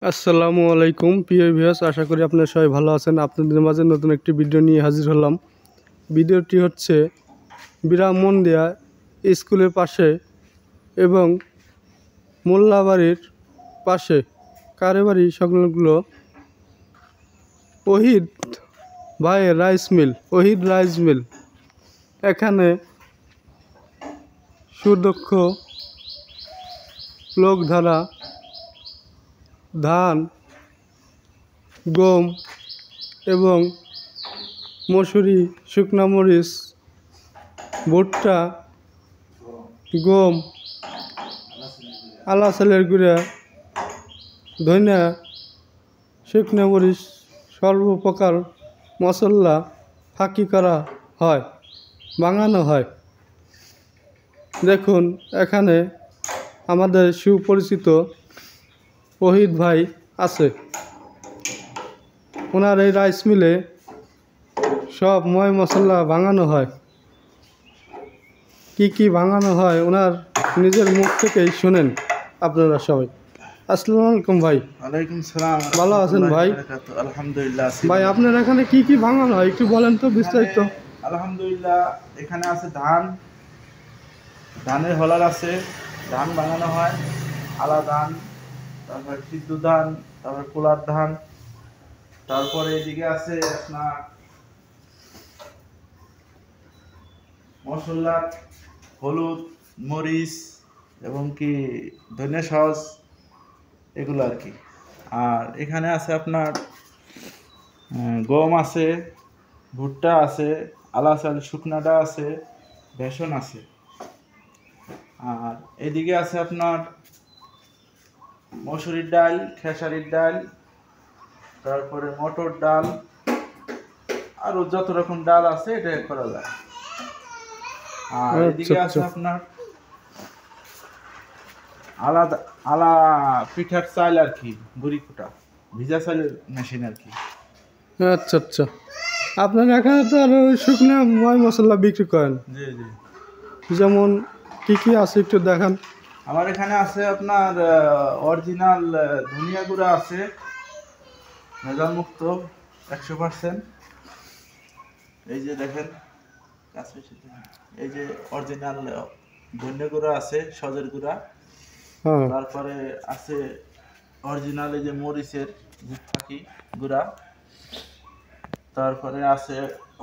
আসসালামু আলাইকুম প্রিয় ভিউয়ার্স, আশা করি আপনারা সবাই ভালো আছেন। আপনাদের মাঝে নতুন একটি ভিডিও নিয়ে হাজির হলাম। ভিডিওটি হচ্ছে বিরামমন্দিয়া স্কুলের পাশে এবং মোল্লাবাড়ির পাশে কারেবাড়ি সংলগ্ন ওহিদ ভাইয়ের rice mill, Ohid rice mill. এখানে সুদক্ষ লোক দ্বারা ধান, গম এবং মসুরি, শুকনা মরিচ, ভুট্টা, গম, আলা চালের গুঁড়া, ধনিয়া, শুকনা মরিচ সর্বপ্রকার মশলা ফাঁকি করা হয়, বানানো হয়। দেখুন, এখানে আমাদের সুপরিচিত ওহিদ ভাই আছে। ওনার এই রাইস মিলে সব ময় মশলা ভাঙানো হয়। কি কি ভাঙানো হয় ওনার নিজের মুখ থেকেই শুনেন আপনারা সবাই। আসসালামু আলাইকুম ভাই। ওয়ালাইকুম সালাম। ভালো আছেন ভাই? আলহামদুলিল্লাহ। ভাই, আপনার এখানে কি কি ভাঙানো হয় একটু বলেন তো বিস্তারিত। আলহামদুলিল্লাহ, এখানে আছে ধানের হলার আছে, ধান ভাঙানো হয়, আলা ধান, তারপর সিদ্ধ ধান, তারপর পোলার ধান, তারপরে এদিকে আছে আপনার মশলা, হলুদ, মরিচ এবং কি ধনিয়া সস, এগুলো আর কি। আর এখানে আছে আপনার গম আছে, ভুট্টা আছে, আলা চাল শুকনাটা আছে, বেসন আছে। আর এদিকে আছে আপনার মসুরির ডাল, খেসারির ডাল, তারপরে মটর ডাল, আরও যত রকম ডাল আছে এটা করা যায়। আর এদিকে আছে আপনার আলাদা আলা পিঠার চাল আর কি, গুড়ি কুটা, ভিজা চালের মেশিন আর কি। আচ্ছা আচ্ছা, আপনার এখানে তো আরো শুকনা ময় মশলা বিক্রি করেন? জি জি। যেমন কি কি আছে একটু দেখান। আমার এখানে আছে আপনার অরিজিনাল ধনিয়া গুঁড়া আছে, ভেজাল মুক্ত 100%। এই যে দেখেন, এই যে অরিজিনাল ধনিয়া গুঁড়া আছে, সজের গুঁড়া। তারপরে আছে অরিজিনাল এই যে মরিচের ফাঁকি গুঁড়া। তারপরে আছে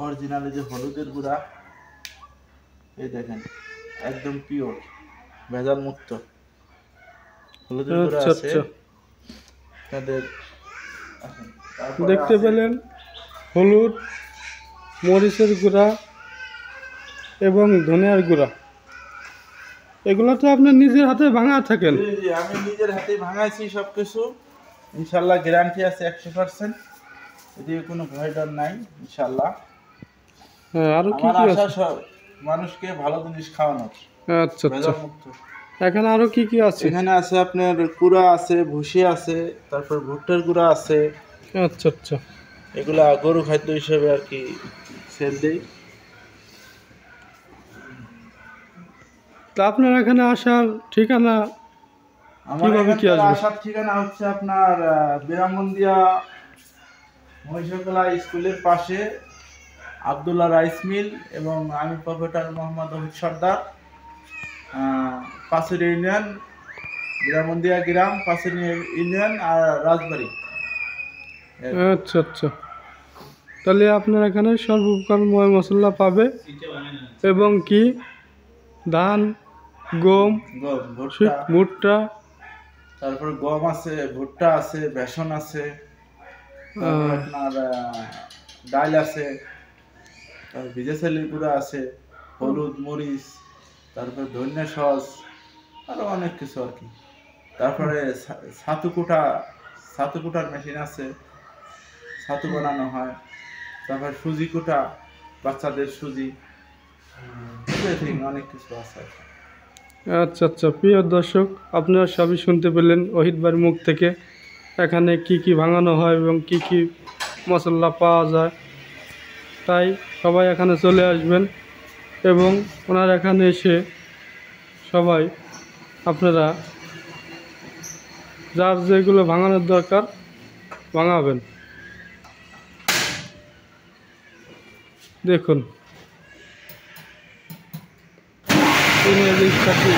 অরিজিনাল এই যে হলুদের গুঁড়া। এই দেখেন, একদম পিওর ভেজাল মুক্ত হলুদের গুঁড়া আছে। তাদের দেখতে পেলেন হলুদ, মরিচের গুঁড়া এবং ধনিয়ার গুঁড়া। এগুলো তো আপনি নিজের হাতে ভাঙা থাকেন? জি জি, আমি নিজের হাতে ভাঙাইছি সবকিছু। ইনশাল্লাহ গ্যারান্টি আছে 100%। এদিকে কোনো ভয় ডর নাই ইনশাল্লাহ। হ্যাঁ, আরো কি আমার কি আশা আছে? সব মানুষকে ভালো জিনিস খাওয়ানোর। আচ্ছা আচ্ছা, ভেজাল মুক্ত। এখানে আরো কি কি আছে? এখানে আছে আপনার কুড়া আছে, ভুসি আছে, তারপর ভুট্টার গুঁড়া আছে। আচ্ছা আচ্ছা, এগুলা গরু খাদ্য হিসেবে আর কি সেল দেই। তা আপনার এখানে আসার ঠিকানা আমার কিভাবে কি এখানকার আসবে? আসার ঠিকানা হচ্ছে আপনার বিরামন্দিয়া মহিষকলা স্কুলের পাশে আবদুল্লাহ রাইস মিল, এবং আমি প্রফেসর মোহাম্মদ ওহিদ সর্দার, পাশের ইউনিয়ন, বিরামন্দিয়া গ্রাম, পাশের ইউনিয়ন আর রাজবাড়ি। আচ্ছা আচ্ছা, তাহলে আপনার এখানে সর্বপ্রকার ময় মশলা পাবে এবং কি ধান, গম, ভুট্টা, তারপর গম আছে, ভুট্টা আছে, বেসন আছে, আপনার ডাল আছে, ভিজা চালের গুঁড়া আছে, হলুদ, মরিচ, তারপর ধনিয়া সস, আরো অনেক কিছু আর কি। তারপরে ছাতু কুটার মেশিন আছে, ছাতু বানানো হয়। তারপর সুজি কুটা, বাচ্চাদের সুজি, অনেক কিছু আছে। আচ্ছা আচ্ছা, প্রিয় দর্শক, আপনারা সবই শুনতে পেলেন ওহিদ ভাইয়ের মুখ থেকে। এখানে কি কি ভাঙানো হয় এবং কি কি মশলা পাওয়া যায়। তাই সবাই এখানে চলে আসবেন এবং ওনার এখানে এসে সবাই আপনারা যার যেগুলো ভাঙানোর দরকার ভাঙাবেন। দেখুন 3 এর রিক্সাটি